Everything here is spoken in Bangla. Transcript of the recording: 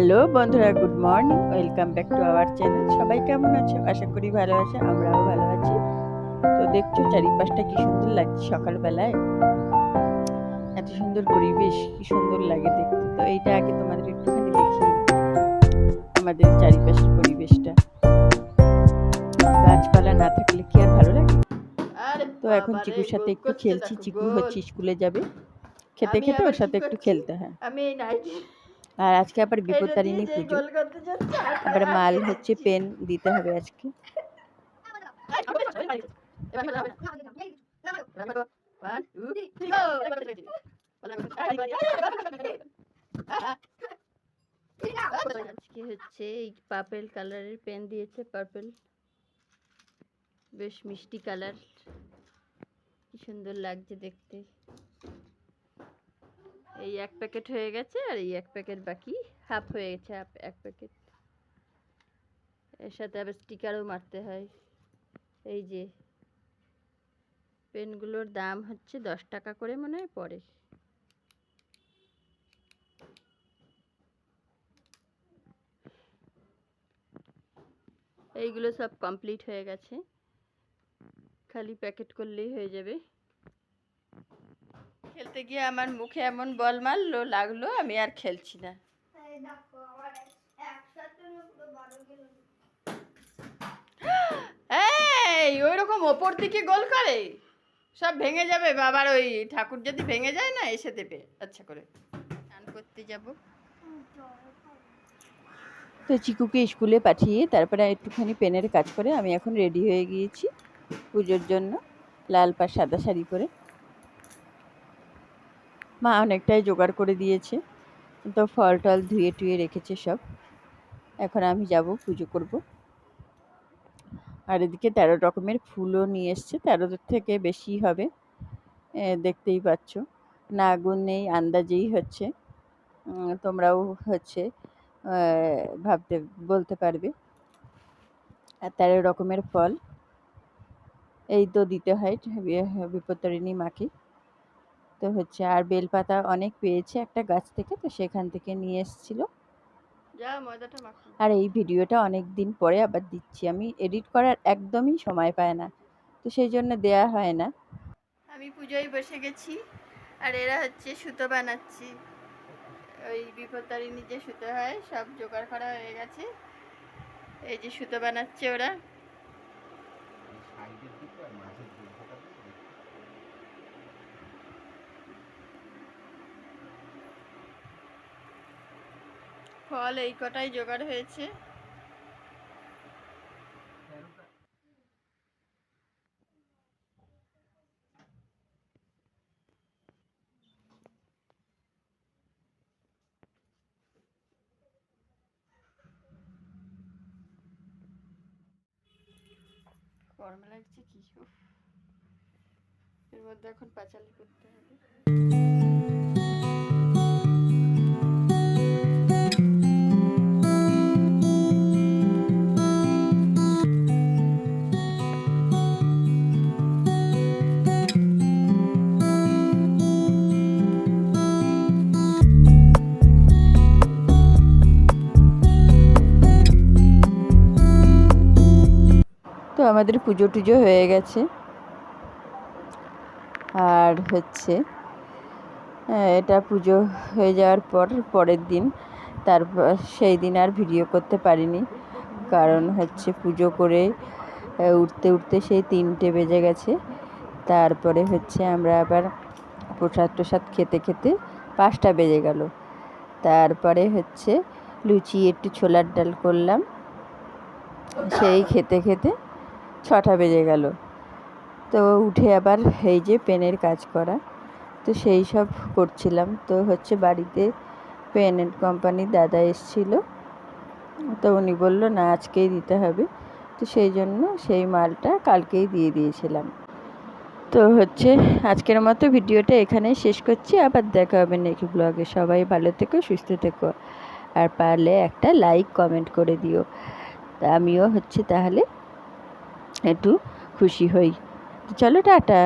হ্যালো বন্ধুরা, good morning, welcome back to our channel. সবাই কেমন আছো? আশা করি ভালো আছে, আমরাও ভালো আছি। তো দেখছো চারিপাশটা কি সুন্দর লাগছে সকালবেলায়, এত সুন্দর পরিবেশ, কি সুন্দর লাগে দেখতে। তো এইটা আগে তোমাদের একটুখানি দেখি আমাদের চারিপাশের পরিবেশটা। গাছপালা না থাকলে কি আর ভালো লাগে? তো এখন চিকুর সাথে একটু খেলছি। চিকু হচ্ছে স্কুলে যাবে, খেতে খেতে ওর সাথে একটু খেলতে হয়। আর আজকে আবার বিপত্তারিণী পুজো, আবার মাল হচ্ছে পেন দিতে হবে আজকে। আজকে হচ্ছে এই পার্পেল কালারের পেন দিয়েছে, পার্পেল বেশ মিষ্টি কালার, কি সুন্দর লাগছে দেখতে। এই এক প্যাকেট হয়ে গেছে আর এই এক প্যাকেট বাকি, হাফ হয়ে গেছে, এক প্যাকেট। এর সাথে আবার স্টিকারও মারতে হয়। এই যে পেনগুলোর দাম হচ্ছে 10 টাকা করে মনে হয় পড়ে। এইগুলো সব কমপ্লিট হয়ে গেছে, খালি প্যাকেট করলেই হয়ে যাবে। খেলতে গিয়ে আমার মুখে এমন বল মারলো লাগলো, আমি আর খেলছি না। এই ওই রকম ওপর দিকে গোল করে সব ভেঙে যাবে, বাবার ওই ঠাকুর যদি ভেঙে যায় না, এসে দেবে আচ্ছা করে। স্নান করতে যাব। তো চিকুকে স্কুলে পাঠিয়ে তারপরে একটুখানি পেনের কাজ করে আমি এখন রেডি হয়ে গিয়েছি পুজোর জন্য, লাল পাড় সাদা শাড়ি পরে। মা অনেকটাই জোগাড় করে দিয়েছে, তো ফল টল ধুয়ে টুয়ে রেখেছে সব। এখন আমি যাব পুজো করব। আর এদিকে 13 রকমের ফুলও নিয়ে এসছে, 13 থেকে বেশি হবে, দেখতেই পাচ্ছ। না গুণ নেই, আন্দাজেই হচ্ছে। তোমরাও হচ্ছে ভাবতে বলতে পারবে। আর 13 রকমের ফল এই তো দিতে হয় বিপত্তারিণী মাকে। তো হচ্ছে আর বেলপাতা অনেক পেয়েছে একটা গাছ থেকে, তো সেখান থেকে নিয়ে এসেছিল। আর এই ভিডিওটা অনেক দিন পরে আবার দিচ্ছি, আমি এডিট করার একদমই সময় পাই না, তো সেই জন্য দেয়া হয় না। আমি পুজোয় বসে গেছি, আর এরা হচ্ছে সুতো বানাচ্ছি। ওই বিপত্তারিণী যে সুতো হয় সব জোগাড় করা হয়ে গেছে, এই যে সুতো বানাচ্ছে ওরা। ফল এই কটাই জোগাড় হয়েছে। গরম লাগছে কি, এর মধ্যে এখন পাঁচালি করতে হবে। তো আমাদের পুজো টুজো হয়ে গেছে, আর হচ্ছে এটা পুজো হয়ে যাওয়ার পরের দিন, তারপর সেই দিন আর ভিডিও করতে পারিনি, কারণ হচ্ছে পুজো করে উঠতে উঠতে সেই 3টে বেজে গেছে। তারপরে হচ্ছে আমরা আবার প্রসাদ খেতে খেতে 5টা বেজে গেল। তারপরে হচ্ছে লুচি একটু ছোলার ডাল করলাম, সেই খেতে খেতে 6টা বেজে গেল। তো উঠে আবার এই যে পেনের কাজ করা, তো সেই সব করছিলাম। তো হচ্ছে বাড়িতে পেন অ্যান্ড কোম্পানির দাদা এসেছিল, তো উনি বললো না আজকেই দিতে হবে, তো সেই জন্য সেই মালটা কালকেই দিয়ে দিয়েছিলাম। তো হচ্ছে আজকের মতো ভিডিওটা এখানেই শেষ করছি, আবার দেখা হবে নেক্সট ব্লগে। সবাই ভালো থেকো, সুস্থ থেকো, আর পারলে একটা লাইক কমেন্ট করে দিও, তা আমিও হচ্ছে তাহলে একটু খুশি হই। চলো টাটা।